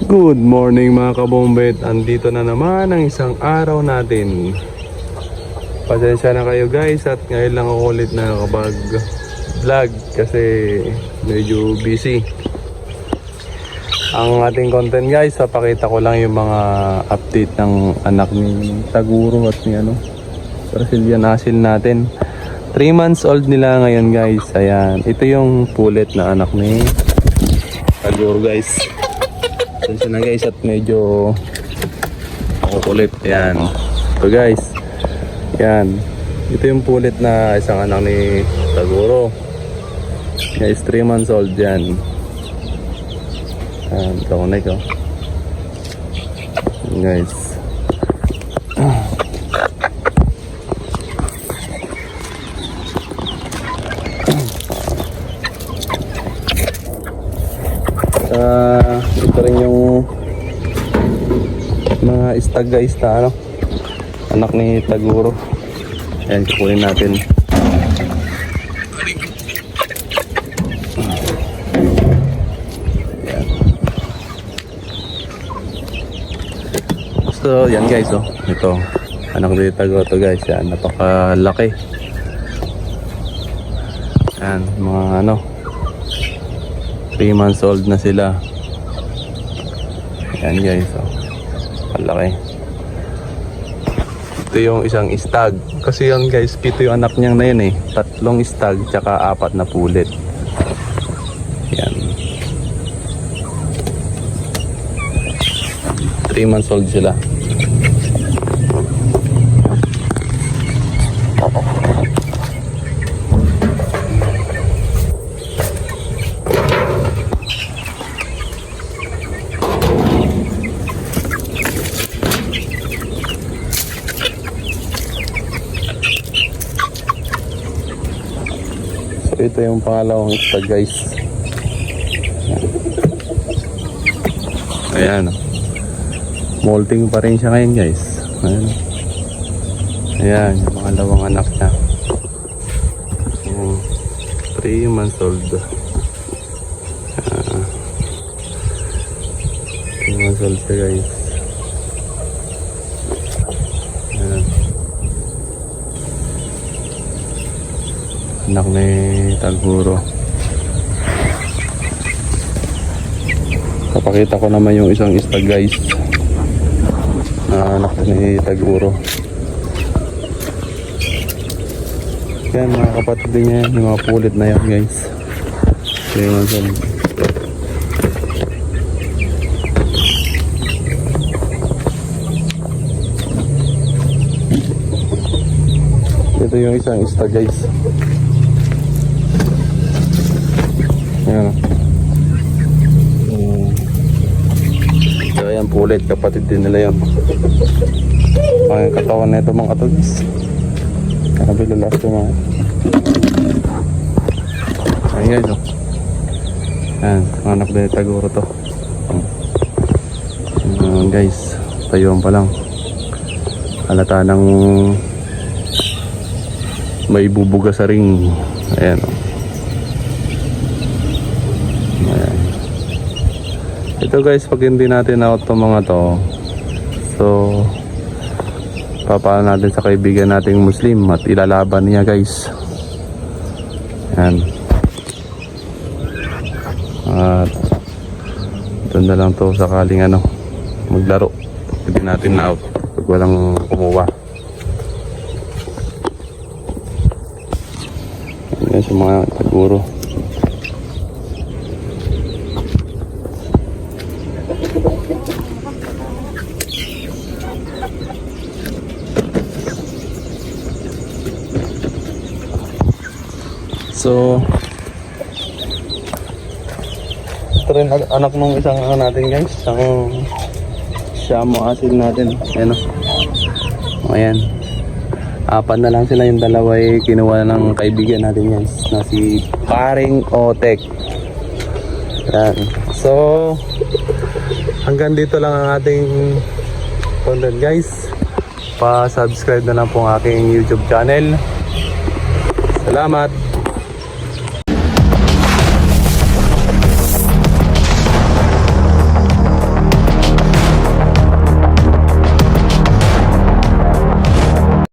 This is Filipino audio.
Good morning mga kabombet. Andito na naman ang isang araw natin. Pasensya na kayo guys at ngayon lang ako ulit nakakapag-vlog kasi medyo busy. Ang ating content guys, papakita ko lang yung mga update ng anak ni Taguro at ni Brazilian Asil natin. 3 months old nila ngayon guys. Ayan, ito yung pulet na anak ni Taguro guys. Pasensya na guys at medyo makukulit. Ayan, ito guys. Yan, ito yung pulit na isang anak ni Taguro guys, 3 months old yan. Ito ko na ito guys. Ito rin yung mga istag guys na anak ni Taguro. Ayan, kukunin natin. Ayan. So, yan guys, ito. Anak ni Taguro to guys. Yan, napakalaki. Yan, mga 3 months old na sila. Yan guys, palaki. Ito yung isang istag. Kasi yan guys, 7 yung anak niyang na yun 3 istag, tsaka 4 na pulit. Yan. 3 months old sila. Ito yung pangalawang istag guys. Ayan. Molting pa rin siya ngayon guys. Ayan, yung pangalawang anak niya. 3 months old. 3 months old siya guys. Ayan. Anak ni Taguro. Papakita ko naman yung isang istag guys na anak ni Taguro. Yan mga kapatid din niya, yung mga pulit na yan guys. Ito yung isang istag guys. Ayan. So ayan, pulit, kapatid din nila yan. Ang katawan na ito mga katugis. Kanabilulas ito mga. Ayan guys, ayan, anak na Taguro to. Ayan guys, tayuan pa lang. Halata ng may bubuga sa ring. Ayan ito guys, pag hindi natin out itong mga to, so papaano natin sa kaibigan nating Muslim at ilalaban niya guys. Yan. At ito na lang to sakaling maglaro, hindi natin na out pag walang kumuha. Yan sa mga Taguro. So ito rin anak nung isang natin guys, isang Siamo Asil natin. Ayan ayan, 4 na lang sila, yung dalawa ay kinuha ng kaibigan natin guys na si Paring Otek. Ayan. So hanggang dito lang ang ating content guys. Pa-subscribe na lang po ang aking YouTube channel. Salamat.